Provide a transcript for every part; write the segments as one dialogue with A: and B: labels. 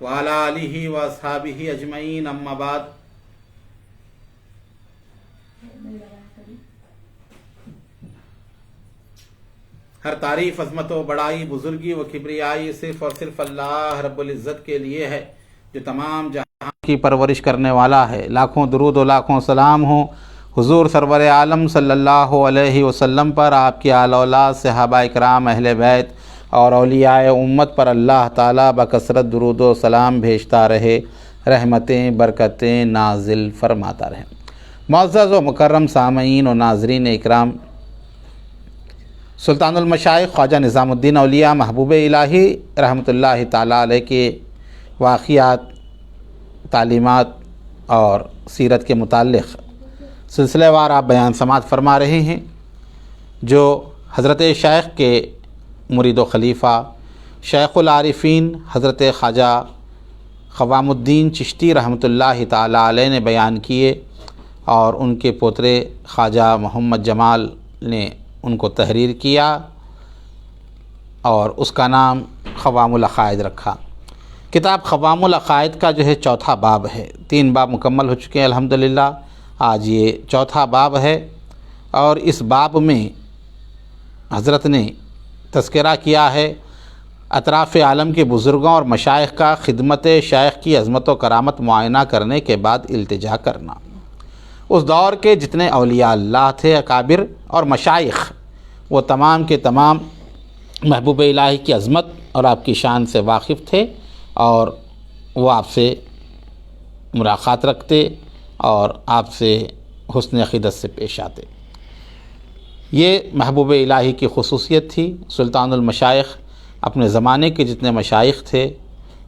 A: وعلی آلہ واصحابہ اجمعین، اما بعد۔ ہر تعریف، عظمت و بڑائی، بزرگی و کبریائی صرف اور صرف اللہ رب العزت کے لیے ہے، جو تمام جہاں کی پرورش کرنے والا ہے۔ لاکھوں درود و لاکھوں سلام ہوں حضور سرور عالم صلی اللہ علیہ وسلم پر، آپ کی آل اولاد، صحابہ اکرام، اہل بیت اور اولیاء امت پر اللہ تعالیٰ بکثرت درود و سلام بھیجتا رہے، رحمتیں برکتیں نازل فرماتا رہے۔ معزز و مکرم سامعین و ناظرین اکرام، سلطان المشائخ خواجہ نظام الدین اولیاء محبوب الہی رحمۃ اللہ تعالیٰ علیہ کے واقعات، تعلیمات اور سیرت کے متعلق سلسلہ وار آپ بیان سماعت فرما رہے ہیں، جو حضرت شیخ کے مرید و خلیفہ شیخ العارفین حضرت خواجہ قوام الدین چشتی رحمۃ اللہ تعالیٰ علیہ نے بیان کیے، اور ان کے پوترے خواجہ محمد جمال نے ان کو تحریر کیا اور اس کا نام قوام العقائد رکھا۔ کتاب قوام العقائد کا جو ہے چوتھا باب ہے، 3 باب مکمل ہو چکے ہیں الحمدللہ، آج یہ چوتھا باب ہے، اور اس باب میں حضرت نے تذکرہ کیا ہے اطراف عالم کے بزرگوں اور مشائخ کا خدمت شیخ کی عظمت و کرامت معائنہ کرنے کے بعد التجا کرنا۔ اس دور کے جتنے اولیاء اللہ تھے، اکابر اور مشائخ، وہ تمام کے تمام محبوب الہی کی عظمت اور آپ کی شان سے واقف تھے، اور وہ آپ سے ملاقات رکھتے اور آپ سے حسن عقیدت سے پیش آتے۔ یہ محبوب الہی کی خصوصیت تھی۔ سلطان المشائخ اپنے زمانے کے جتنے مشائخ تھے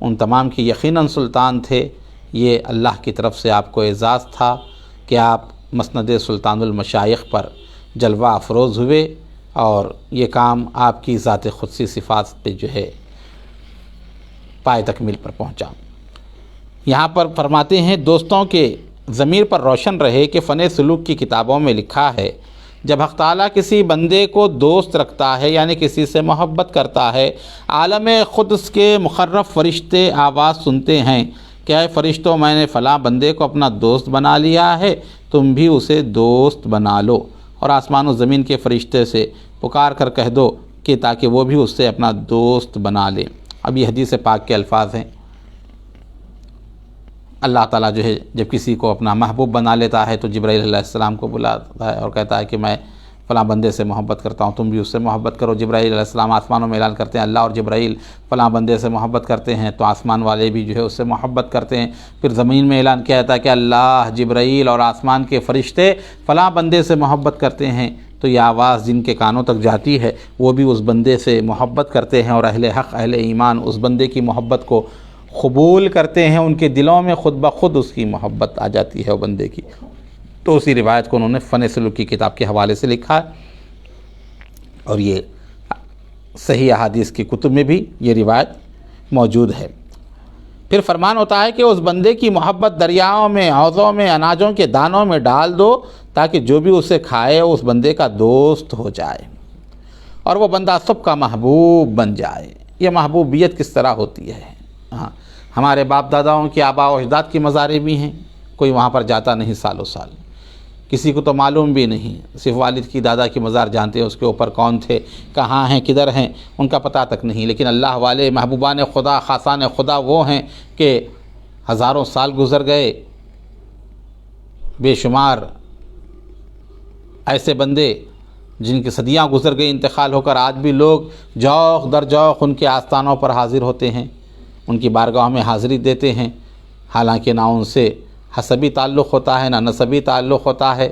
A: ان تمام کی یقیناً سلطان تھے۔ یہ اللہ کی طرف سے آپ کو اعزاز تھا کہ آپ مسند سلطان المشائخ پر جلوہ افروز ہوئے، اور یہ کام آپ کی ذات قدسی صفات پہ جو ہے پائے تکمیل پر پہنچا۔ یہاں پر فرماتے ہیں، دوستوں کے ضمیر پر روشن رہے کہ فن سلوک کی کتابوں میں لکھا ہے، جب حق تعالیٰ کسی بندے کو دوست رکھتا ہے، یعنی کسی سے محبت کرتا ہے، عالم قدس کے مقرب فرشتے آواز سنتے ہیں کہ اے فرشتوں، میں نے فلاں بندے کو اپنا دوست بنا لیا ہے، تم بھی اسے دوست بنا لو۔ اور آسمان و زمین کے فرشتے سے پکار کر کہہ دو کہ تاکہ وہ بھی اس سے اپنا دوست بنا لے۔ اب یہ حدیث پاک کے الفاظ ہیں۔ اللہ تعالیٰ جو ہے جب کسی کو اپنا محبوب بنا لیتا ہے تو جبرائیل علیہ السلام کو بلاتا ہے اور کہتا ہے کہ میں فلاں بندے سے محبت کرتا ہوں، تم بھی اس سے محبت کرو۔ جبرائیل علیہ السلام آسمانوں میں اعلان کرتے ہیں اللہ اور جبرائیل فلاں بندے سے محبت کرتے ہیں، تو آسمان والے بھی جو ہے اس سے محبت کرتے ہیں۔ پھر زمین میں اعلان کیا جاتا ہے کہ اللہ، جبرائیل اور آسمان کے فرشتے فلاں بندے سے محبت کرتے ہیں، تو یہ آواز جن کے کانوں تک جاتی ہے وہ بھی اس بندے سے محبت کرتے ہیں، اور اہل حق اہل ایمان اس بندے کی محبت کو قبول کرتے ہیں، ان کے دلوں میں خود بخود اس کی محبت آ جاتی ہے وہ بندے کی۔ تو اسی روایت کو انہوں نے فن سلوک کی کتاب کے حوالے سے لکھا ہے، اور یہ صحیح احادیث کی کتب میں بھی یہ روایت موجود ہے۔ پھر فرمان ہوتا ہے کہ اس بندے کی محبت دریاؤں میں، حوضوں میں، اناجوں کے دانوں میں ڈال دو تاکہ جو بھی اسے کھائے اس بندے کا دوست ہو جائے اور وہ بندہ سب کا محبوب بن جائے۔ یہ محبوبیت کس طرح ہوتی ہے؟ ہاں، ہمارے باپ داداؤں کی آباء و اجداد کی مزاریں بھی ہیں، کوئی وہاں پر جاتا نہیں سالوں سال، کسی کو تو معلوم بھی نہیں، صرف والد کی دادا کی مزار جانتے ہیں، اس کے اوپر کون تھے، کہاں ہیں، کدھر ہیں، ان کا پتہ تک نہیں۔ لیکن اللہ والے محبوبان خدا، خاصان خدا وہ ہیں کہ ہزاروں سال گزر گئے، بے شمار ایسے بندے جن کی صدیاں گزر گئی انتقال ہو کر، آج بھی لوگ جوق در جوق ان کے آستانوں پر حاضر ہوتے ہیں، ان کی بارگاہ میں حاضری دیتے ہیں، حالانکہ نہ ان سے حسبی تعلق ہوتا ہے، نہ نسبی تعلق ہوتا ہے،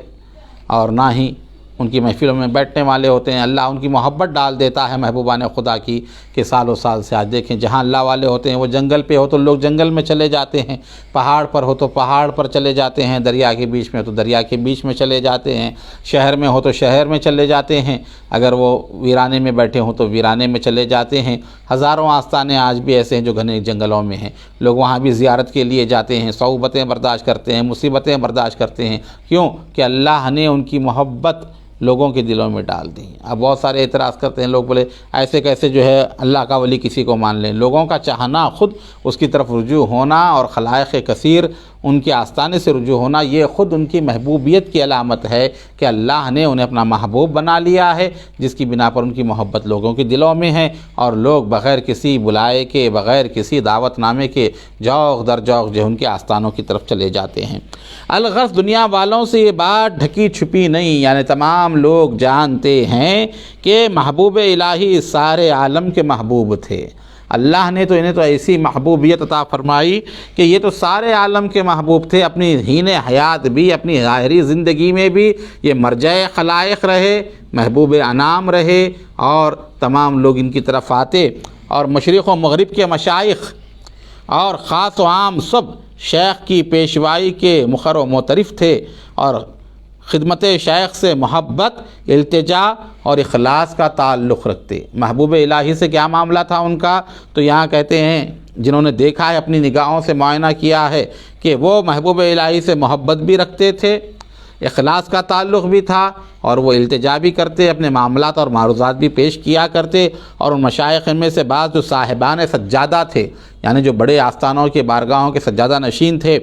A: اور نہ ہی ان کی محفلوں میں بیٹھنے والے ہوتے ہیں۔ اللہ ان کی محبت ڈال دیتا ہے محبوبان خدا کی کہ سالوں سال سے آج دیکھیں جہاں اللہ والے ہوتے ہیں، وہ جنگل پہ ہو تو لوگ جنگل میں چلے جاتے ہیں، پہاڑ پر ہو تو پہاڑ پر چلے جاتے ہیں، دریا کے بیچ میں ہو تو دریا کے بیچ میں چلے جاتے ہیں، شہر میں ہو تو شہر میں چلے جاتے ہیں، اگر وہ ویرانے میں بیٹھے ہوں تو ویرانے میں چلے جاتے ہیں۔ ہزاروں آستانے آج بھی ایسے ہیں جو گھنے جنگلوں میں ہیں، لوگ وہاں بھی زیارت کے لیے جاتے ہیں، صعوبتیں برداشت کرتے ہیں، مصیبتیں برداشت کرتے ہیں۔ کیوں؟ کہ اللہ نے ان کی محبت لوگوں کے دلوں میں ڈال دی۔ اب بہت سارے اعتراض کرتے ہیں لوگ، بولے ایسے کیسے جو ہے اللہ کا ولی کسی کو مان لیں؟ لوگوں کا چاہنا، خود اس کی طرف رجوع ہونا اور خلائق کثیر ان کے آستانے سے رجوع ہونا، یہ خود ان کی محبوبیت کی علامت ہے کہ اللہ نے انہیں اپنا محبوب بنا لیا ہے، جس کی بنا پر ان کی محبت لوگوں کے دلوں میں ہے، اور لوگ بغیر کسی بلائے کے، بغیر کسی دعوت نامے کے جوق در جوق جو ان کے آستانوں کی طرف چلے جاتے ہیں۔ الغرض دنیا والوں سے یہ بات ڈھکی چھپی نہیں، یعنی تمام لوگ جانتے ہیں کہ محبوب الہی سارے عالم کے محبوب تھے۔ اللہ نے تو انہیں تو ایسی محبوبیت عطا فرمائی کہ یہ تو سارے عالم کے محبوب تھے، اپنی حین حیات بھی، اپنی ظاہری زندگی میں بھی یہ مرجع خلائق رہے، محبوب انام رہے، اور تمام لوگ ان کی طرف آتے، اور مشرق و مغرب کے مشائخ اور خاص و عام سب شیخ کی پیشوائی کے مخر و معترف تھے، اور خدمت شیخ سے محبت، التجا اور اخلاص کا تعلق رکھتے۔ محبوب الہی سے کیا معاملہ تھا ان کا؟ تو یہاں کہتے ہیں جنہوں نے دیکھا ہے، اپنی نگاہوں سے معائنہ کیا ہے، کہ وہ محبوب الہی سے محبت بھی رکھتے تھے، اخلاص کا تعلق بھی تھا، اور وہ التجا بھی کرتے، اپنے معاملات اور معروضات بھی پیش کیا کرتے۔ اور ان مشائخ میں سے بعض جو صاحبان سجادہ تھے، یعنی جو بڑے آستانوں کے بارگاہوں کے سجادہ نشین تھے،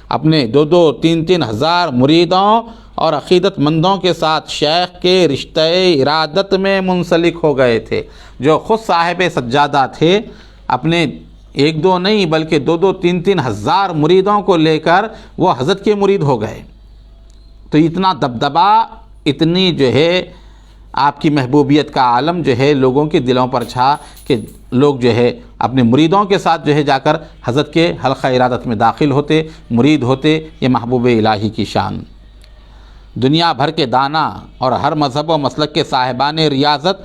A: اپنے 2-2 3-3 ہزار مریدوں اور عقیدت مندوں کے ساتھ شیخ کے رشتہ ارادت میں منسلک ہو گئے تھے۔ جو خود صاحب سجادہ تھے، اپنے 1-2 نہیں بلکہ 2-2 3-3 ہزار مریدوں کو لے کر وہ حضرت کے مرید ہو گئے۔ تو اتنا دبدبا، اتنی جو ہے آپ کی محبوبیت کا عالم جو ہے لوگوں کے دلوں پر چھا کہ لوگ جو ہے اپنے مریدوں کے ساتھ جو ہے جا کر حضرت کے حلقہ ارادت میں داخل ہوتے، مرید ہوتے۔ یہ محبوب الہی کی شان۔ دنیا بھر کے دانا اور ہر مذہب و مسلک کے صاحبان ریاضت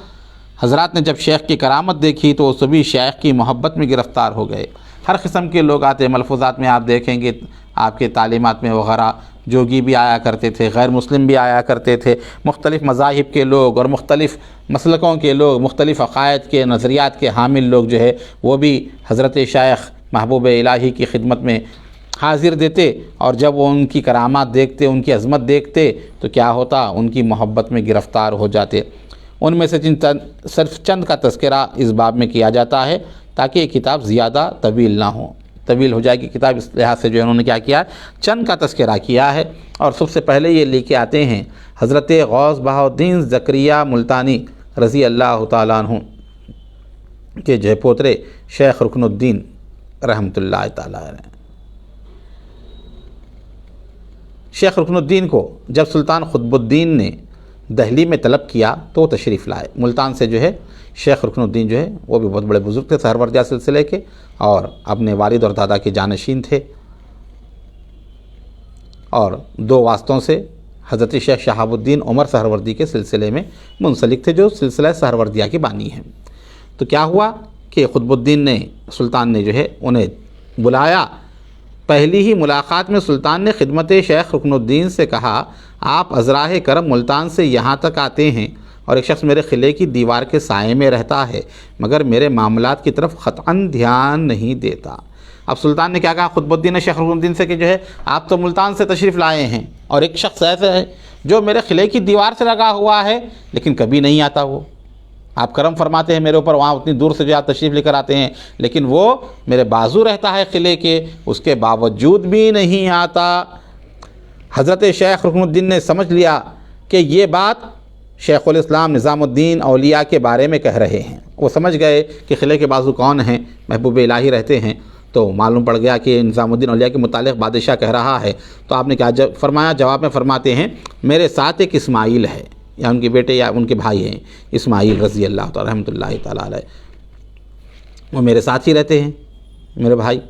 A: حضرات نے جب شیخ کی کرامت دیکھی تو وہ سبھی شیخ کی محبت میں گرفتار ہو گئے۔ ہر قسم کے لوگ آتے، ملفوظات میں آپ دیکھیں گے آپ کے تعلیمات میں وغیرہ، جوگی بھی آیا کرتے تھے، غیر مسلم بھی آیا کرتے تھے، مختلف مذاہب کے لوگ اور مختلف مسلکوں کے لوگ، مختلف عقائد کے نظریات کے حامل لوگ جو ہے وہ بھی حضرت شیخ محبوب الہی کی خدمت میں حاضر دیتے، اور جب وہ ان کی کرامات دیکھتے، ان کی عظمت دیکھتے تو کیا ہوتا؟ ان کی محبت میں گرفتار ہو جاتے۔ ان میں سے صرف چند کا تذکرہ اس باب میں کیا جاتا ہے تاکہ یہ کتاب زیادہ طویل نہ ہو۔ طویل ہو جائے گی کتاب، اس لحاظ سے جو ہے انہوں نے کیا کیا ہے، چند کا تذکرہ کیا ہے۔ اور سب سے پہلے یہ لے کے آتے ہیں حضرت غوث بہاؤالدین زکریہ ملتانی رضی اللہ تعالیٰ عنہ کے جو ہے پوترے شیخ رکن الدین رحمۃ اللہ تعالیٰ علیہ۔ شیخ رکن الدین کو جب سلطان قطب الدین نے دہلی میں طلب کیا تو وہ تشریف لائے۔ ملتان سے جو ہے شیخ رکن الدین جو ہے وہ بھی بہت بڑے بزرگ تھے سہروردیہ سلسلے کے، اور اپنے والد اور دادا کے جانشین تھے، اور دو واسطوں سے حضرت شیخ شہاب الدین عمر سہروردی کے سلسلے میں منسلک تھے، جو سلسلہ سہروردیہ کے بانی ہیں۔ تو کیا ہوا کہ قطب الدین نے، سلطان نے جو ہے انہیں بلایا۔ پہلی ہی ملاقات میں سلطان نے خدمت شیخ رکن الدین سے کہا، آپ ازراہ کرم ملتان سے یہاں تک آتے ہیں اور ایک شخص میرے قلعے کی دیوار کے سائے میں رہتا ہے، مگر میرے معاملات کی طرف قطعاً دھیان نہیں دیتا۔ اب سلطان نے کیا کہا قطب الدین نے شیخ رکن الدین سے کہ جو ہے آپ تو ملتان سے تشریف لائے ہیں اور ایک شخص ایسا ہے جو میرے قلعے کی دیوار سے لگا ہوا ہے لیکن کبھی نہیں آتا، وہ آپ کرم فرماتے ہیں میرے اوپر، وہاں اتنی دور سے جو آپ تشریف لے کر آتے ہیں، لیکن وہ میرے بازو رہتا ہے قلعے کے، اس کے باوجود بھی نہیں آتا۔ حضرت شیخ رکن الدین نے سمجھ لیا کہ یہ بات شیخ الاسلام نظام الدین اولیاء کے بارے میں کہہ رہے ہیں۔ وہ سمجھ گئے کہ قلعے کے بازو کون ہیں، محبوب الہی رہتے ہیں، تو معلوم پڑ گیا کہ نظام الدین اولیاء کے متعلق بادشاہ کہہ رہا ہے۔ تو آپ نے کیا فرمایا، جواب میں فرماتے ہیں میرے ساتھ ایک اسماعیل ہے، یا ان کے بیٹے یا ان کے بھائی ہیں اسماعیل رضی اللہ تعالی رحمۃ اللہ تعالیٰ علیہ، وہ میرے ساتھ ہی رہتے ہیں میرے بھائی۔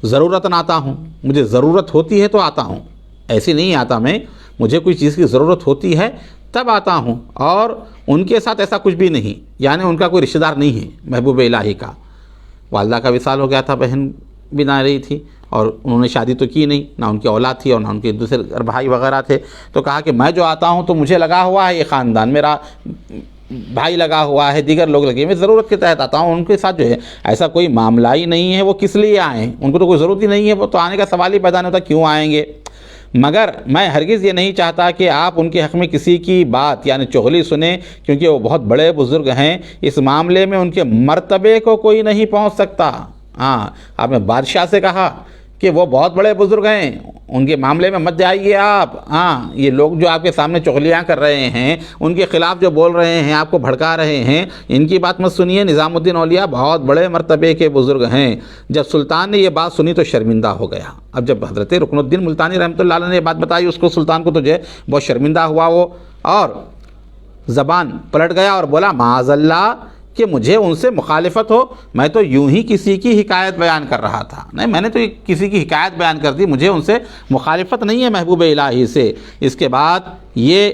A: ضرورتاً آتا ہوں، مجھے ضرورت ہوتی ہے تو آتا ہوں، ایسی نہیں آتا میں، مجھے کوئی چیز کی ضرورت ہوتی ہے تب آتا ہوں، اور ان کے ساتھ ایسا کچھ بھی نہیں، یعنی ان کا کوئی رشتہ دار نہیں ہے محبوب الہی کا۔ والدہ کا وصال ہو گیا تھا، بہن بھی نہ رہی تھی، اور انہوں نے شادی تو کی نہیں، نہ ان کی اولاد تھی اور نہ ان کے دوسرے بھائی وغیرہ تھے۔ تو کہا کہ میں جو آتا ہوں تو مجھے لگا ہوا ہے یہ خاندان، میرا بھائی لگا ہوا ہے، دیگر لوگ لگے، میں ضرورت کے تحت آتا ہوں، ان کے ساتھ جو ہے ایسا کوئی معاملہ ہی نہیں ہے، وہ کس لیے آئیں، ان کو تو کوئی ضرورت ہی نہیں ہے، وہ تو آنے کا سوال ہی پیدا نہیں ہوتا کیوں آئیں گے۔ مگر میں ہرگز یہ نہیں چاہتا کہ آپ ان کے حق میں کسی کی بات یعنی چغلی سنیں، کیونکہ وہ بہت بڑے بزرگ ہیں، اس معاملے میں ان کے مرتبے کو کوئی نہیں پہنچ سکتا۔ ہاں، آپ نے بادشاہ سے کہا کہ وہ بہت بڑے بزرگ ہیں، ان کے معاملے میں مت جائیے آپ۔ ہاں، یہ لوگ جو آپ کے سامنے چغلیاں کر رہے ہیں، ان کے خلاف جو بول رہے ہیں، آپ کو بھڑکا رہے ہیں، ان کی بات مت سنیے، نظام الدین اولیاء بہت بڑے مرتبے کے بزرگ ہیں۔ جب سلطان نے یہ بات سنی تو شرمندہ ہو گیا۔ اب جب حضرت رکن الدین ملتانی رحمۃ اللہ علیہ نے یہ بات بتائی، اس کو سلطان کو تو جو ہے بہت شرمندہ ہوا وہ، اور زبان پلٹ گیا اور بولا معاذ اللہ کہ مجھے ان سے مخالفت ہو، میں تو یوں ہی کسی کی حکایت بیان کر رہا تھا، نہیں میں نے تو کسی کی حکایت بیان کر دی، مجھے ان سے مخالفت نہیں ہے محبوب الہی سے۔ اس کے بعد یہ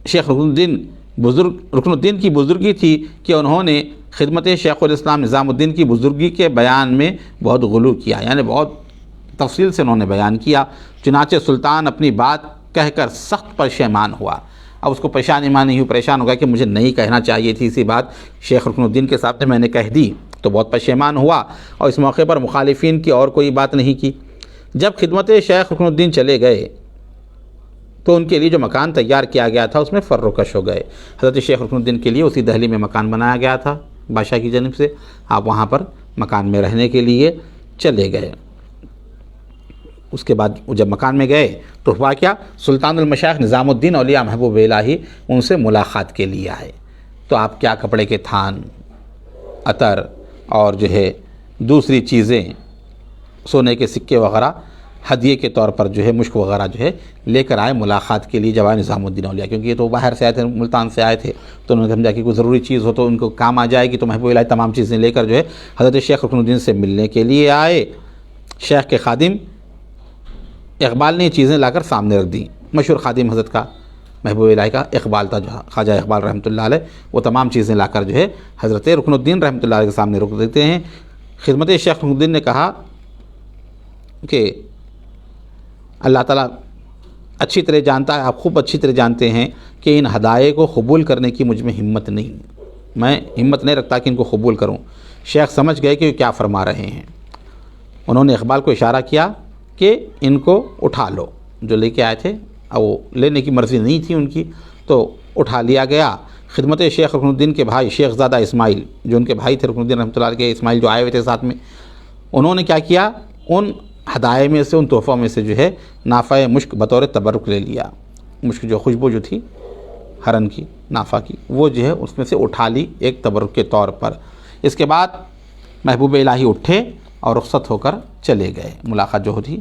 A: شیخ رکن الدین کی بزرگی تھی کہ انہوں نے خدمت شیخ الاسلام نظام الدین کی بزرگی کے بیان میں بہت غلو کیا، یعنی بہت تفصیل سے انہوں نے بیان کیا۔ چنانچہ سلطان اپنی بات کہہ کر سخت پشیمان ہوا۔ اب اس کو پریشان ہو گیا کہ مجھے نہیں کہنا چاہیے تھی اسی بات، شیخ رکن الدین کے سامنے میں نے کہہ دی تو بہت پشیمان ہوا، اور اس موقع پر مخالفین کی اور کوئی بات نہیں کی۔ جب خدمت شیخ رکن الدین چلے گئے تو ان کے لیے جو مکان تیار کیا گیا تھا اس میں فروکش ہو گئے۔ حضرت شیخ رکن الدین کے لیے اسی دہلی میں مکان بنایا گیا تھا بادشاہ کی جانب سے، آپ وہاں پر مکان میں رہنے کے لیے چلے گئے۔ اس کے بعد جب مکان میں گئے تو ہوا کیا، سلطان المشائخ نظام الدین اولیاء محبوب الہی ان سے ملاقات کے لیے آئے۔ تو آپ کیا کپڑے کے تھان، عطر اور جو ہے دوسری چیزیں، سونے کے سکے وغیرہ ہدیے کے طور پر جو ہے مشک وغیرہ جو ہے لے کر آئے ملاقات کے لیے جواب نظام الدین اولیاء، کیونکہ یہ تو باہر سے آئے تھے، ملتان سے آئے تھے، تو انہوں نے سمجھا کہ کوئی ضروری چیز ہو تو ان کو کام آ جائے گی، تو محبوب الہی تمام چیزیں لے کر جو ہے حضرت شیخ رکن الدین سے ملنے کے لیے آئے۔ شیخ کے خادم اقبال نے یہ چیزیں لا کر سامنے رکھ دیں۔ مشہور خادم حضرت کا محبوب الہی کا اقبال تھا، جو خواجہ اقبال رحمۃ اللہ علیہ، وہ تمام چیزیں لا کر جو ہے حضرت رکن الدین رحمۃ اللہ علیہ کے سامنے رکھ دیتے ہیں۔ خدمت شیخ رکن الدین نے کہا کہ اللہ تعالیٰ اچھی طرح جانتا ہے، آپ خوب اچھی طرح جانتے ہیں کہ ان ہدایے کو قبول کرنے کی مجھ میں ہمت نہیں، میں ہمت نہیں رکھتا کہ ان کو قبول کروں۔ شیخ سمجھ گئے کہ وہ کیا فرما رہے ہیں۔ انہوں نے اقبال کو اشارہ کیا کہ ان کو اٹھا لو، جو لے کے آئے تھے اب وہ لینے کی مرضی نہیں تھی ان کی، تو اٹھا لیا گیا۔ خدمت شیخ رکن الدین کے بھائی شیخ زادہ اسماعیل، جو ان کے بھائی تھے رکن الدین رحمۃ اللہ علیہ کے، اسماعیل جو آئے ہوئے تھے ساتھ میں، انہوں نے کیا کیا، ان ہدایے میں سے، ان تحفوں میں سے جو ہے نافع مشک بطور تبرک لے لیا۔ مشک جو خوشبو جو تھی ہرن کی، نافع کی، وہ جو ہے اس میں سے اٹھا لی ایک تبرک کے طور پر۔ اس کے بعد محبوب الہی اٹھے اور رخصت ہو کر چلے گئے، ملاقات جو ہوتی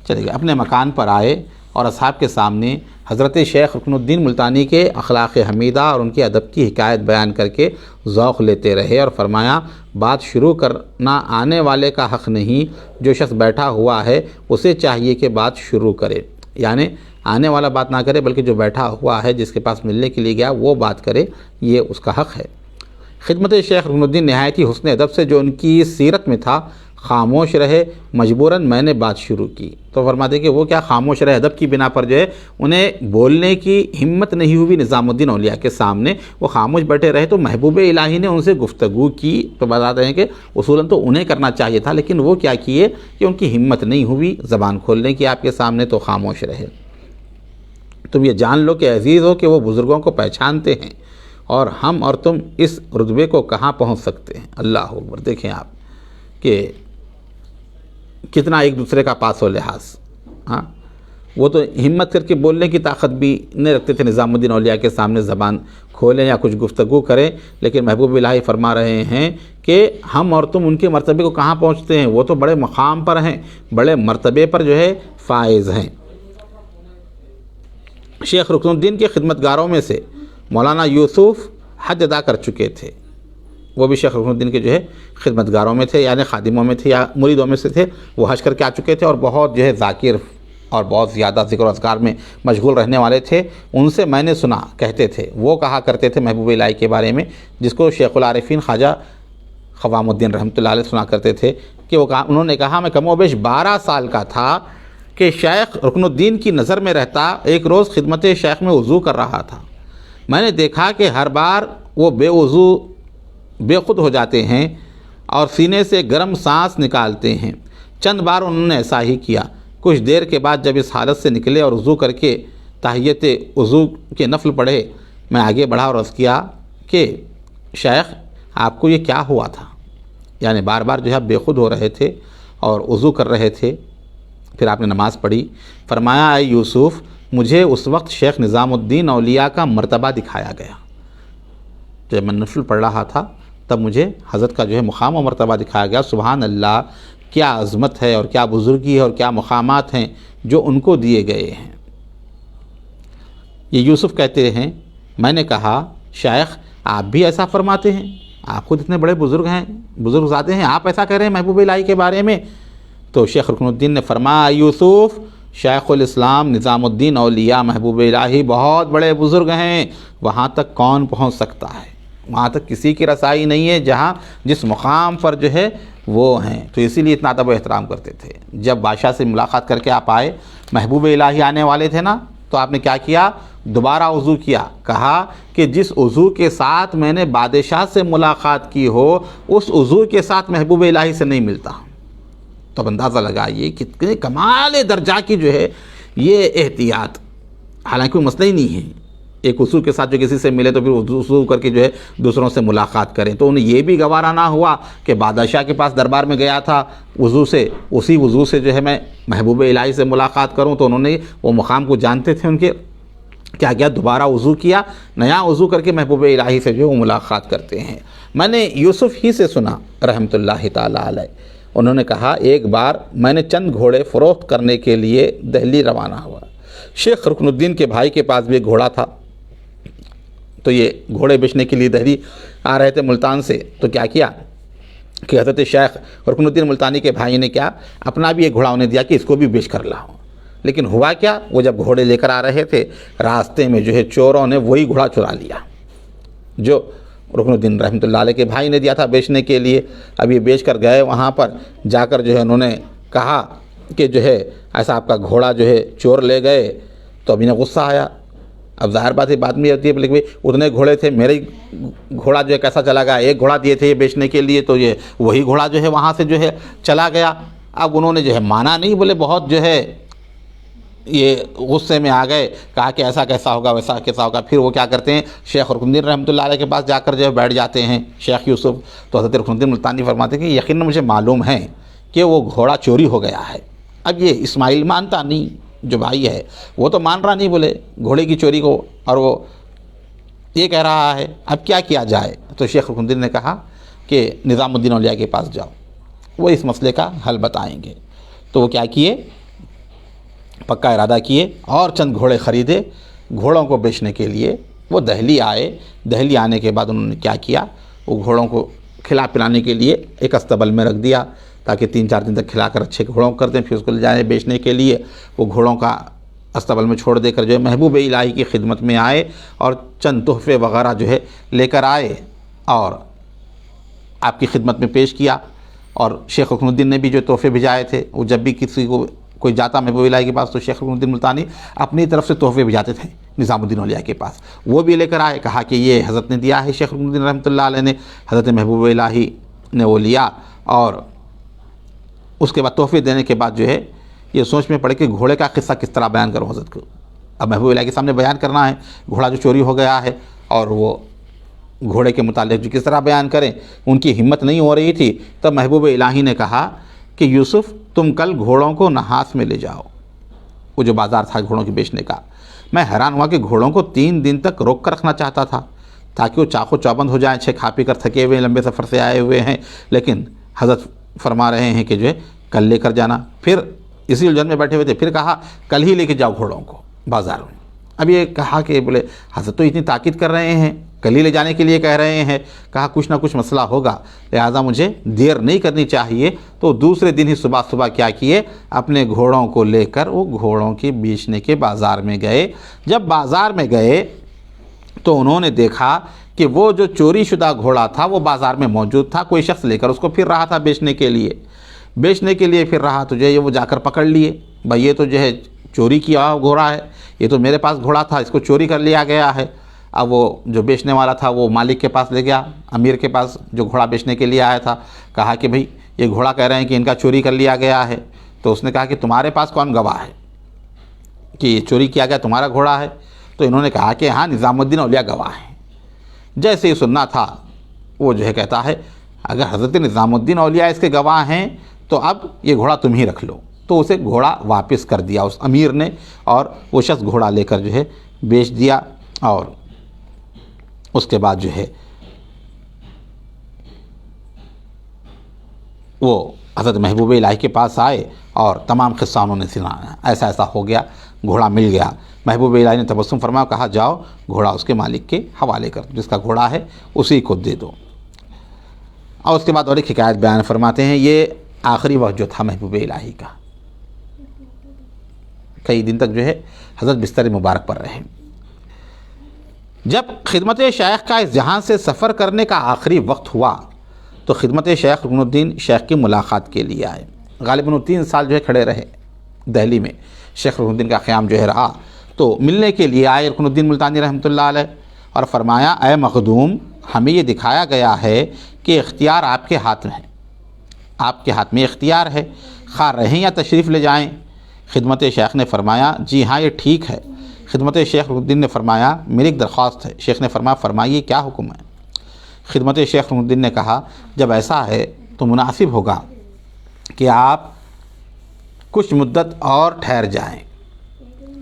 A: چلے گئے، اپنے مکان پر آئے اور اصحاب کے سامنے حضرت شیخ رکن الدین ملتانی کے اخلاق حمیدہ اور ان کے ادب کی حکایت بیان کر کے ذوق لیتے رہے اور فرمایا، بات شروع کرنا آنے والے کا حق نہیں، جو شخص بیٹھا ہوا ہے اسے چاہیے کہ بات شروع کرے، یعنی آنے والا بات نہ کرے بلکہ جو بیٹھا ہوا ہے جس کے پاس ملنے کے لیے گیا وہ بات کرے، یہ اس کا حق ہے۔ خدمت شیخ رکن الدین نہایت ہی حسن ادب سے جو ان کی سیرت میں تھا خاموش رہے، مجبوراً میں نے بات شروع کی۔ تو فرماتے کہ وہ کیا خاموش رہے، ادب کی بنا پر جو ہے انہیں بولنے کی ہمت نہیں ہوئی نظام الدین اولیاء کے سامنے، وہ خاموش بیٹھے رہے، تو محبوب الہی نے ان سے گفتگو کی۔ تو بتاتے ہیں کہ اصولاً تو انہیں کرنا چاہیے تھا، لیکن وہ کیا کیے کہ ان کی ہمت نہیں ہوئی زبان کھولنے کی آپ کے سامنے، تو خاموش رہے۔ تم یہ جان لو کہ عزیز ہو کہ وہ بزرگوں کو پہچانتے ہیں، اور ہم اور تم اس رتبے کو کہاں پہنچ سکتے ہیں۔ اللہ اکبر! دیکھیں آپ کہ کتنا ایک دوسرے کا پاس و لحاظ۔ ہاں، وہ تو ہمت کر کے بولنے کی طاقت بھی نہیں رکھتے تھے نظام الدین اولیاء کے سامنے زبان کھولیں یا کچھ گفتگو کریں، لیکن محبوب الہی فرما رہے ہیں کہ ہم اور تم ان کے مرتبے کو کہاں پہنچتے ہیں، وہ تو بڑے مقام پر ہیں، بڑے مرتبے پر جو ہے فائز ہیں۔ شیخ رکن الدین کے خدمتگاروں میں سے مولانا یوسف حج ادا کر چکے تھے، وہ بھی شیخ رکن الدین کے جو ہے خدمتگاروں میں تھے، یعنی خادموں میں تھے یا مریدوں میں سے تھے، وہ حج کر کے آ چکے تھے اور بہت جو ہے ذاکر اور بہت زیادہ ذکر و اذکار میں مشغول رہنے والے تھے۔ ان سے میں نے سنا، کہتے تھے، وہ کہا کرتے تھے محبوب الہی کے بارے میں، جس کو شیخ العارفین خواجہ قوام الدین رحمۃ اللہ علیہ سنا کرتے تھے، کہ انہوں نے کہا، میں کم و بیش 12 سال کا تھا کہ شیخ رکن الدین کی نظر میں رہتا، ایک روز خدمت شیخ میں وضو کر رہا تھا، میں نے دیکھا کہ ہر بار وہ بے وضو بے خود ہو جاتے ہیں اور سینے سے گرم سانس نکالتے ہیں۔ چند بار انہوں نے ایسا ہی کیا۔ کچھ دیر کے بعد جب اس حالت سے نکلے اور وضو کر کے تحیت وضو کے نفل پڑھے، میں آگے بڑھا اور عرض کیا کہ شیخ آپ کو یہ کیا ہوا تھا، یعنی بار بار جو ہے بے خود ہو رہے تھے اور وضو کر رہے تھے، پھر آپ نے نماز پڑھی۔ فرمایا، اے یوسف، مجھے اس وقت شیخ نظام الدین اولیاء کا مرتبہ دکھایا گیا۔ جب میں نفل پڑھ رہا تھا تب مجھے حضرت کا جو ہے مقام و مرتبہ دکھایا گیا۔ سبحان اللہ، کیا عظمت ہے اور کیا بزرگی ہے اور کیا مقامات ہیں جو ان کو دیے گئے ہیں۔ یہ یوسف کہتے ہیں، میں نے کہا، شیخ آپ بھی ایسا فرماتے ہیں، آپ خود اتنے بڑے بزرگ ہیں، بزرگ ذاتے ہیں، آپ ایسا کہہ رہے ہیں محبوب الہی کے بارے میں؟ تو شیخ رکن الدین نے فرمایا، یوسف، شیخ الاسلام نظام الدین اولیاء محبوب الہی بہت بڑے بزرگ ہیں، وہاں تک کون پہنچ سکتا ہے؟ وہاں تک کسی کی رسائی نہیں ہے جہاں جس مقام پر جو ہے وہ ہیں۔ تو اسی لیے اتنا ادب و احترام کرتے تھے۔ جب بادشاہ سے ملاقات کر کے آپ آئے، محبوب الہی آنے والے تھے نا، تو آپ نے کیا کیا؟ دوبارہ وضو کیا، کہا کہ جس وضو کے ساتھ میں نے بادشاہ سے ملاقات کی ہو، اس وضو کے ساتھ محبوب الہی سے نہیں ملتا۔ تو اب اندازہ لگائیے کتنے کمال درجہ کی جو ہے یہ احتیاط، حالانکہ کوئی مسئلہ ہی نہیں ہے، ایک وضو کے ساتھ جو کسی سے ملے تو پھر وضو کر کے جو ہے دوسروں سے ملاقات کریں۔ تو انہیں یہ بھی گوارا نہ ہوا کہ بادشاہ کے پاس دربار میں گیا تھا وضو سے، اسی وضو سے جو ہے میں محبوب الہی سے ملاقات کروں، تو انہوں نے وہ مقام کو جانتے تھے ان کے، کیا کیا؟ دوبارہ وضو کیا، نیا وضو کر کے محبوب الہی سے جو ہے وہ ملاقات کرتے ہیں۔ میں نے یوسف ہی سے سنا رحمۃ اللہ تعالیٰ علیہ، انہوں نے کہا، ایک بار میں نے چند گھوڑے فروخت کرنے کے لیے دہلی روانہ ہوا۔ شیخ رکن الدین کے بھائی کے پاس بھی ایک گھوڑا تھا، تو یہ گھوڑے بیچنے کے لیے دہلی آ رہے تھے ملتان سے۔ تو کیا کیا کہ حضرت شیخ رکن الدین ملتانی کے بھائی نے کیا، اپنا بھی ایک گھوڑا انہیں دیا کہ اس کو بھی بیچ کر لاؤ۔ لیکن ہوا کیا، وہ جب گھوڑے لے کر آ رہے تھے، راستے میں جو ہے چوروں نے وہی گھوڑا چرا لیا جو رکن الدین رحمۃ اللہ علیہ کے بھائی نے دیا تھا بیچنے کے لیے۔ اب یہ بیچ کر گئے، وہاں پر جا کر جو ہے انہوں نے کہا کہ جو ہے ایسا آپ کا گھوڑا جو ہے چور لے گئے، تو اب انہیں غصہ آیا۔ اب ظاہر بات ہے بات میں ہوتی ہے، لیکن اتنے گھوڑے تھے، میرے گھوڑا جو ہے کیسا چلا گیا، ایک گھوڑا دیے تھے یہ بیچنے کے لیے، تو یہ وہی گھوڑا جو ہے وہاں سے جو ہے چلا گیا۔ اب انہوں نے جو ہے مانا نہیں، بولے بہت جو ہے یہ غصے میں آ گئے، کہا کہ ایسا کیسا ہوگا، ویسا کیسا ہوگا۔ پھر وہ کیا کرتے ہیں، شیخ رکن الدین رحمۃ اللہ علیہ کے پاس جا کر جو ہے بیٹھ جاتے ہیں شیخ یوسف۔ تو حضرت رکن الدین ملتانی فرماتے ہیں کہ یقیناً مجھے معلوم ہے کہ وہ گھوڑا چوری ہو گیا ہے۔ اب یہ اسماعیل مانتا نہیں، جو بھائی ہے وہ تو مان رہا نہیں بولے گھوڑے کی چوری کو، اور وہ یہ کہہ رہا ہے اب کیا کیا جائے؟ تو شیخ رکن الدین نے کہا کہ نظام الدین اولیاء کے پاس جاؤ، وہ اس مسئلے کا حل بتائیں گے۔ تو وہ کیا کیے، پکا ارادہ کیے اور چند گھوڑے خریدے گھوڑوں کو بیچنے کے لیے۔ وہ دہلی آئے، دہلی آنے کے بعد انہوں نے کیا کیا، وہ گھوڑوں کو کھلا پلانے کے لیے ایک استبل میں رکھ دیا تاکہ 3-4 دن تک کھلا کر اچھے گھوڑوں کر دیں، پھر اس کو لے جائیں بیچنے کے لیے۔ وہ گھوڑوں کا استبل میں چھوڑ دے کر جو ہے محبوب الہی کی خدمت میں آئے اور چند تحفے وغیرہ جو ہے لے کر آئے اور آپ کی خدمت میں پیش کیا۔ اور شیخ رکن الدین نے بھی جو تحفے بھیجائے تھے، وہ جب بھی کسی کو کوئی جاتا محبوب الہی کے پاس تو شیخ رکن الدین ملتانی اپنی طرف سے تحفے بھیجاتے تھے نظام الدین اولیاء کے پاس، وہ بھی لے کر آئے، کہا کہ یہ حضرت نے دیا ہے، شیخ رکن الدین رحمۃ اللہ علیہ نے، حضرت محبوب الہی نے وہ لیا۔ اور اس کے بعد تحفے دینے کے بعد جو ہے یہ سوچ میں پڑے کہ گھوڑے کا قصہ کس طرح بیان کروں حضرت کو۔ اب محبوب الہی کے سامنے بیان کرنا ہے گھوڑا جو چوری ہو گیا ہے، اور وہ گھوڑے کے متعلق جو کس طرح بیان کریں، ان کی ہمت نہیں ہو رہی تھی۔ تب محبوب الہی نے کہا کہ یوسف تم کل گھوڑوں کو نحاس میں لے جاؤ، وہ جو بازار تھا گھوڑوں کے بیچنے کا۔ میں حیران ہوا کہ گھوڑوں کو 3 دن تک روک کر رکھنا چاہتا تھا تاکہ وہ چاقو چوبند ہو جائیں، کھا پی کر تھکے ہوئے لمبے سفر سے آئے ہوئے ہیں، لیکن حضرت فرما رہے ہیں کہ جو ہے کل لے کر جانا۔ پھر اسی الجھن میں بیٹھے ہوئے تھے، پھر کہا کل ہی لے کے جاؤ گھوڑوں کو بازار میں۔ اب یہ کہا کہ بولے حضرت تو اتنی تاکید کر رہے ہیں، کل ہی لے جانے کے لیے کہہ رہے ہیں، کہا کچھ نہ کچھ مسئلہ ہوگا، لہٰذا مجھے دیر نہیں کرنی چاہیے۔ تو دوسرے دن ہی صبح کیا کیے، اپنے گھوڑوں کو لے کر وہ گھوڑوں کے بیچنے کے بازار میں گئے۔ جب بازار میں گئے تو انہوں نے دیکھا کہ وہ جو چوری شدہ گھوڑا تھا وہ بازار میں موجود تھا، کوئی شخص لے کر اس کو پھر رہا تھا بیچنے کے لیے پھر رہا، تو جو ہے وہ جا کر پکڑ لیے، بھائی یہ تو جو ہے چوری کیا گھوڑا ہے، یہ تو میرے پاس گھوڑا تھا، اس کو چوری کر لیا گیا ہے۔ اب وہ جو بیچنے والا تھا وہ مالک کے پاس لے گیا، امیر کے پاس جو گھوڑا بیچنے کے لیے آیا تھا، کہا کہ بھئی یہ گھوڑا کہہ رہے ہیں کہ ان کا چوری کر لیا گیا ہے۔ تو اس نے کہا کہ تمہارے پاس کون گواہ ہے کہ یہ چوری کیا گیا تمہارا گھوڑا ہے؟ تو انہوں نے کہا کہ ہاں نظام الدین اولیاء گواہ ہیں۔ جیسے ہی سننا تھا وہ جو ہے کہتا ہے اگر حضرت نظام الدین اولیاء اس کے گواہ ہیں تو اب یہ گھوڑا تم ہی رکھ لو۔ تو اسے گھوڑا واپس کر دیا اس امیر نے، اور وہ شخص گھوڑا لے کر جو ہے بیچ دیا۔ اور اس کے بعد جو ہے وہ حضرت محبوب الہی کے پاس آئے اور تمام قصہ انہوں نے سنایا، ایسا ہو گیا، گھوڑا مل گیا۔ محبوب الہی نے تبسم فرمایا، کہا جاؤ گھوڑا اس کے مالک کے حوالے کر دو، جس کا گھوڑا ہے اسی کو دے دو۔ اور اس کے بعد اور ایک حکایت بیان فرماتے ہیں، یہ آخری وقت جو تھا محبوب الہی کا، کئی دن تک جو ہے حضرت بستر مبارک پر رہے۔ جب خدمت شیخ کا اس جہاں سے سفر کرنے کا آخری وقت ہوا تو خدمت شیخ رکن الدین شیخ کی ملاقات کے لیے آئے۔ غالباً 3 سال جو ہے کھڑے رہے دہلی میں، شیخ رکن الدین کا قیام جو ہے رہا، تو ملنے کے لیے آئے رکن الدین ملتانی رحمۃ اللہ علیہ، اور فرمایا اے مخدوم، ہمیں یہ دکھایا گیا ہے کہ اختیار آپ کے ہاتھ میں ہے، آپ کے ہاتھ میں اختیار ہے، خواہ رہیں یا تشریف لے جائیں۔ خدمت شیخ نے فرمایا جی ہاں یہ ٹھیک ہے۔ خدمت شیخ رکن الدین نے فرمایا میری ایک درخواست ہے۔ شیخ نے فرمایا فرمائیے کیا حکم ہے؟ خدمت شیخ رکن الدین نے کہا جب ایسا ہے تو مناسب ہوگا کہ آپ کچھ مدت اور ٹھہر جائیں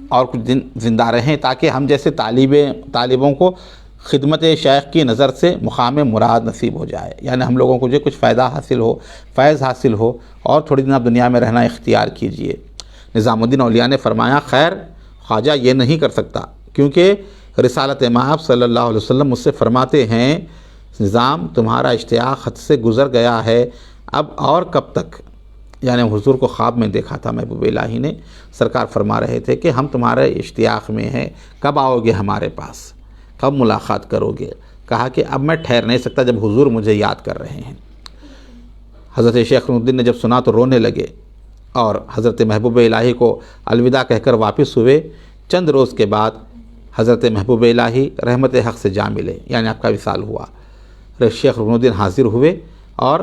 A: اور کچھ دن زندہ رہیں، تاکہ ہم جیسے طالبوں کو خدمت شیخ کی نظر سے مقام مراد نصیب ہو جائے، یعنی ہم لوگوں کو جو کچھ فائدہ حاصل ہو، فیض حاصل ہو، اور تھوڑی دن آپ دنیا میں رہنا اختیار کیجئے۔ نظام الدین اولیاء نے فرمایا خیر خواجہ یہ نہیں کر سکتا، کیونکہ رسالت مآب صلی اللہ علیہ وسلم مجھ سے فرماتے ہیں نظام تمہارا اشتیاق حد سے گزر گیا ہے، اب اور کب تک؟ یعنی حضور کو خواب میں دیکھا تھا محبوب الہی نے، سرکار فرما رہے تھے کہ ہم تمہارے اشتیاق میں ہیں، کب آؤ گے ہمارے پاس، کب ملاقات کرو گے؟ کہا کہ اب میں ٹھہر نہیں سکتا جب حضور مجھے یاد کر رہے ہیں۔ حضرت شیخ رکن الدین نے جب سنا تو رونے لگے اور حضرت محبوب الہی کو الوداع کہہ کر واپس ہوئے۔ چند روز کے بعد حضرت محبوب الہی رحمت حق سے جا ملے، یعنی آپ کا وصال ہوا۔ شیخ رکن الدین حاضر ہوئے اور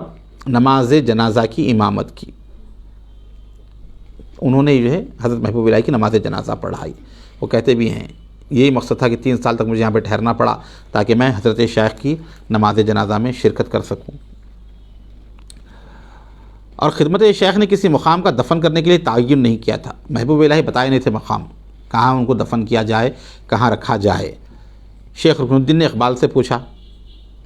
A: نماز جنازہ کی امامت کی، انہوں نے جو ہے حضرت محبوب الہی کی نماز جنازہ پڑھائی۔ وہ کہتے بھی ہیں یہی مقصد تھا کہ 3 سال تک مجھے یہاں پہ ٹھہرنا پڑا تاکہ میں حضرت شیخ کی نماز جنازہ میں شرکت کر سکوں۔ اور خدمت شیخ نے کسی مقام کا دفن کرنے کے لیے تعین نہیں کیا تھا، محبوب الہی بتائے نہیں تھے مقام کہاں ان کو دفن کیا جائے، کہاں رکھا جائے۔ شیخ رکن الدین نے اقبال سے پوچھا،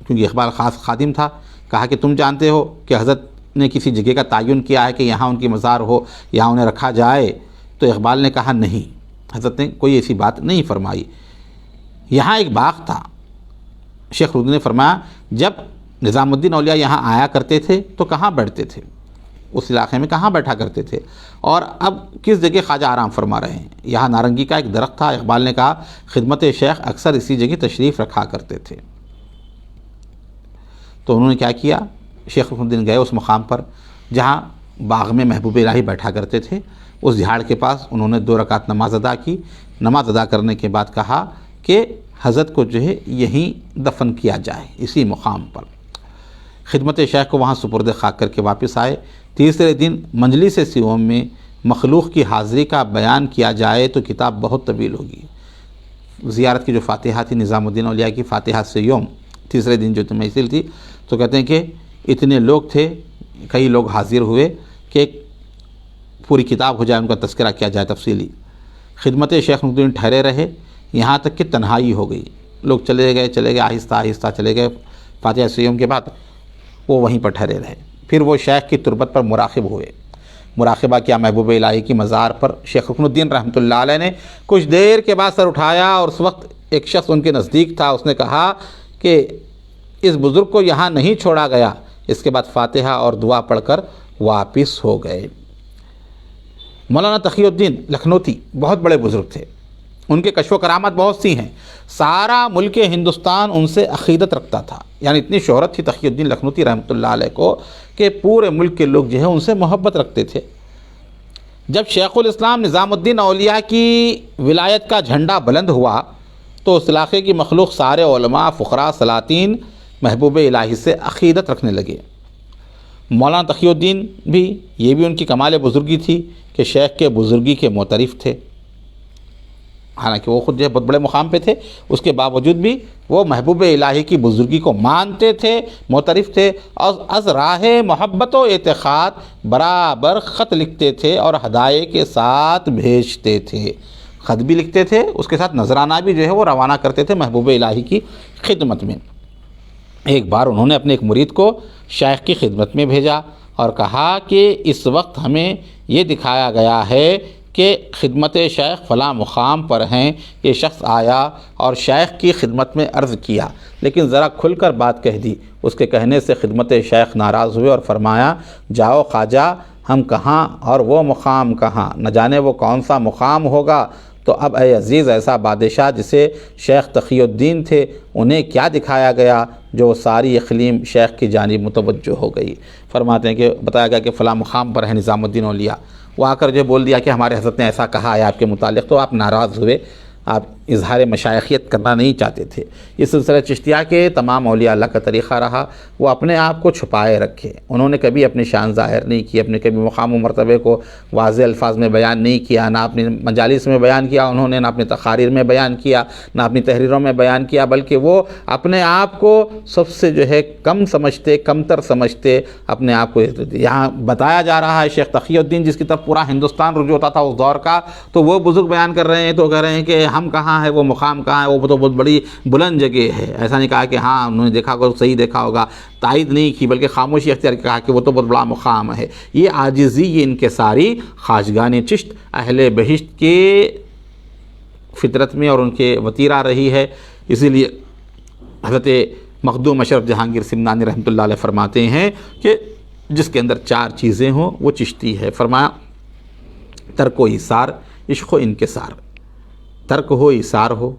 A: کیونکہ اقبال خاص خادم تھا، کہا کہ تم جانتے ہو کہ حضرت نے کسی جگہ کا تعین کیا ہے کہ یہاں ان کی مزار ہو، یہاں انہیں رکھا جائے؟ تو اقبال نے کہا نہیں، حضرت نے کوئی ایسی بات نہیں فرمائی، یہاں ایک باغ تھا۔ شیخ رکن الدین نے فرمایا جب نظام الدین اولیاء یہاں آیا کرتے تھے تو کہاں بیٹھتے تھے، اس علاقے میں کہاں بیٹھا کرتے تھے، اور اب کس جگہ خواجہ آرام فرما رہے ہیں؟ یہاں نارنگی کا ایک درخت تھا۔ اقبال نے کہا خدمت شیخ اکثر اسی جگہ تشریف رکھا کرتے تھے۔ تو انہوں نے کیا کیا، شیخ رکن الدین گئے اس مقام پر جہاں باغ میں محبوب الہی بیٹھا کرتے تھے، اس جھاڑ کے پاس انہوں نے 2 رکعت نماز ادا کی۔ نماز ادا کرنے کے بعد کہا کہ حضرت کو جو ہے یہیں دفن کیا جائے، اسی مقام پر۔ خدمت شیخ کو وہاں سپرد خاک کر کے واپس آئے۔ تیسرے دن مجلس سیوم میں مخلوق کی حاضری کا بیان کیا جائے تو کتاب بہت طویل ہوگی۔ زیارت کی جو فاتحہ تھی نظام الدین اولیاء کی، فاتحہ سیوم، تیسرے دن جو محفل تھی، تو کہتے ہیں کہ اتنے لوگ تھے، کئی لوگ حاضر ہوئے کہ ایک پوری کتاب ہو جائے، ان کا تذکرہ کیا جائے تفصیلی۔ خدمت شیخ الدین ٹھہرے رہے یہاں تک کہ تنہائی ہو گئی، لوگ چلے گئے آہستہ آہستہ چلے گئے۔ فاتحہ سیوم کے بعد وہ وہیں پر ٹھہرے رہے، پھر وہ شیخ کی تربت پر مراقب ہوئے، مراقبہ کیا محبوب الہی کی مزار پر۔ شیخ رکن الدین رحمۃ اللہ علیہ نے کچھ دیر کے بعد سر اٹھایا اور اس وقت ایک شخص ان کے نزدیک تھا، اس نے کہا کہ اس بزرگ کو یہاں نہیں چھوڑا گیا۔ اس کے بعد فاتحہ اور دعا پڑھ کر واپس ہو گئے۔ مولانا تقی الدین لکھنوتی بہت بڑے بزرگ تھے، ان کے کشف و کرامات بہت سی ہیں، سارا ملک ہندوستان ان سے عقیدت رکھتا تھا، یعنی اتنی شہرت تھی تقی الدین لکھنوتی رحمۃ اللہ علیہ کو کہ پورے ملک کے لوگ جو ہے ان سے محبت رکھتے تھے۔ جب شیخ الاسلام نظام الدین اولیاء کی ولایت کا جھنڈا بلند ہوا تو اس علاقے کی مخلوق سارے علماء، فقراء، سلاطین محبوب الہی سے عقیدت رکھنے لگے۔ مولانا تقی الدین بھی، یہ بھی ان کی کمال بزرگی تھی کہ شیخ کے بزرگی کے معترف تھے، حالانکہ وہ خود جو ہے بہت بڑے مقام پہ تھے، اس کے باوجود بھی وہ محبوب الہی کی بزرگی کو مانتے تھے، معترف تھے، اور از راہ محبت و اعتقاد برابر خط لکھتے تھے اور ہدایے کے ساتھ بھیجتے تھے۔ خط بھی لکھتے تھے، اس کے ساتھ نذرانہ بھی جو ہے وہ روانہ کرتے تھے محبوب الہی کی خدمت میں۔ ایک بار انہوں نے اپنے ایک مرید کو شیخ کی خدمت میں بھیجا اور کہا کہ اس وقت ہمیں یہ دکھایا گیا ہے کہ خدمت شیخ فلاں مقام پر ہیں، یہ شخص آیا اور شیخ کی خدمت میں عرض کیا، لیکن ذرا کھل کر بات کہہ دی۔ اس کے کہنے سے خدمت شیخ ناراض ہوئے اور فرمایا جاؤ خواجہ، ہم کہاں اور وہ مقام کہاں، نہ جانے وہ کون سا مقام ہوگا۔ تو اب اے عزیز، ایسا بادشاہ جسے شیخ تقی الدین تھے، انہیں کیا دکھایا گیا جو ساری اقلیم شیخ کی جانب متوجہ ہو گئی۔ فرماتے ہیں کہ بتایا گیا کہ فلاں مقام پر ہے نظام الدین اولیاء، وہ آ کر جو بول دیا کہ ہمارے حضرت نے ایسا کہا ہے آپ کے متعلق، تو آپ ناراض ہوئے، آپ اظہار مشائخیت کرنا نہیں چاہتے تھے۔ یہ سلسلہ چشتیہ کے تمام اولیاء اللہ کا طریقہ رہا، وہ اپنے آپ کو چھپائے رکھے، انہوں نے کبھی اپنی شان ظاہر نہیں کی، اپنے کبھی مقام و مرتبے کو واضح الفاظ میں بیان نہیں کیا، نہ اپنی مجالس میں بیان کیا انہوں نے، نہ اپنے تقاریر میں بیان کیا، نہ اپنی تحریروں میں بیان کیا، بلکہ وہ اپنے آپ کو سب سے جو ہے کم سمجھتے، کمتر سمجھتے، اپنے آپ کو یہاں بتایا جا رہا ہے شیخ تقی الدین جس کی طرف پورا ہندوستان رجوع ہوتا تھا اس دور کا، تو وہ بزرگ بیان کر رہے ہیں تو کہہ رہے ہیں کہ ہم کہاں ہے، وہ مقام کہاں ہے، وہ تو بہت بڑی بلند جگہ ہے۔ ایسا نہیں کہا کہ ہاں انہوں نے دیکھا ہوگا، صحیح دیکھا ہوگا، تائید نہیں کی، بلکہ خاموشی اختیار کہا کہ وہ تو بہت بڑا مقام ہے۔ یہ عاجزی، یہ انکساری خواجگان چشت اہل بہشت کے فطرت میں اور ان کے وتیرہ رہی ہے۔ اسی لیے حضرت مخدوم اشرف جہانگیر سمنانی رحمۃ اللہ علیہ فرماتے ہیں کہ جس کے اندر 4 چیزیں ہوں وہ چشتی ہے۔ فرمایا ترک و ایثار، عشق و انکسار، ترک ہو، ایثار ہو،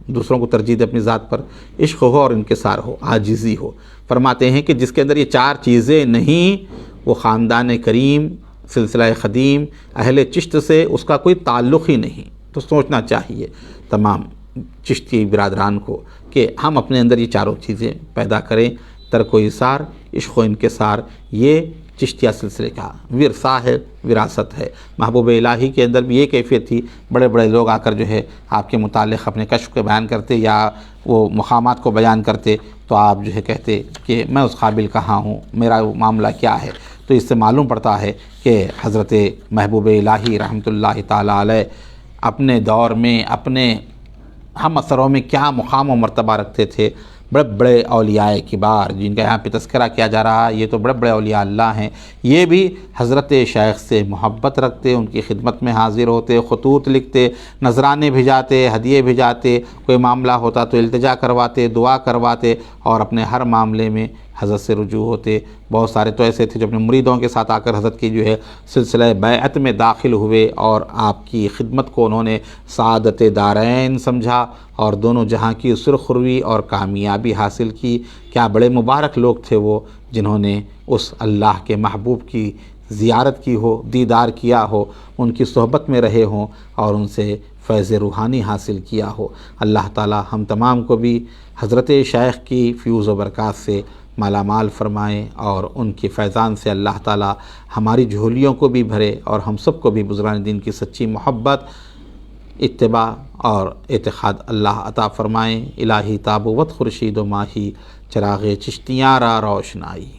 A: دوسروں کو ترجیح دے اپنی ذات پر، عشق ہو اور انکسار ہو، عاجزی ہو۔ فرماتے ہیں کہ جس کے اندر یہ 4 چیزیں نہیں، وہ خاندان کریم، سلسلہ قدیم، اہل چشت سے اس کا کوئی تعلق ہی نہیں۔ تو سوچنا چاہیے تمام چشتی برادران کو کہ ہم اپنے اندر یہ 4 چیزیں پیدا کریں، ترک و ایثار، عشق و انکسار، یہ چشتیہ سلسلے کا ورثہ ہے، وراثت ہے۔ محبوب الہی کے اندر بھی یہ کیفیت تھی، بڑے بڑے لوگ آ کر جو ہے آپ کے متعلق اپنے کشف کو بیان کرتے یا وہ مقامات کو بیان کرتے، تو آپ جو ہے کہتے کہ میں اس قابل کہاں ہوں، میرا معاملہ کیا ہے۔ تو اس سے معلوم پڑتا ہے کہ حضرت محبوب الہی رحمۃ اللہ تعالیٰ علیہ اپنے دور میں اپنے ہم اثروں میں کیا مقام و مرتبہ رکھتے تھے۔ بڑے بڑے اولیاء کبار جن کا یہاں پہ تذکرہ کیا جا رہا ہے، یہ تو بڑے بڑے اولیاء اللہ ہیں، یہ بھی حضرت شیخ سے محبت رکھتے، ان کی خدمت میں حاضر ہوتے، خطوط لکھتے، نذرانے بھیجاتے، ہدیے بھیجاتے، کوئی معاملہ ہوتا تو التجا کرواتے، دعا کرواتے، اور اپنے ہر معاملے میں حضرت سے رجوع ہوتے۔ بہت سارے تو ایسے تھے جو اپنے مریدوں کے ساتھ آ کر حضرت کی جو ہے سلسلہ بیعت میں داخل ہوئے، اور آپ کی خدمت کو انہوں نے سعادت دارین سمجھا اور دونوں جہاں کی سرخروی اور کامیابی حاصل کی۔ کیا بڑے مبارک لوگ تھے وہ، جنہوں نے اس اللہ کے محبوب کی زیارت کی ہو، دیدار کیا ہو، ان کی صحبت میں رہے ہوں اور ان سے فیض روحانی حاصل کیا ہو۔ اللہ تعالی ہم تمام کو بھی حضرت شیخ کی فیوز و برکات سے مالا مال فرمائے، اور ان کے فیضان سے اللہ تعالی ہماری جھولیوں کو بھی بھرے، اور ہم سب کو بھی بزرگان دین کی سچی محبت، اتباع اور اعتقاد اللہ عطا فرمائیں۔ الہی تابوت خورشید و ماہی، چراغ چشتیاں را روشنائی۔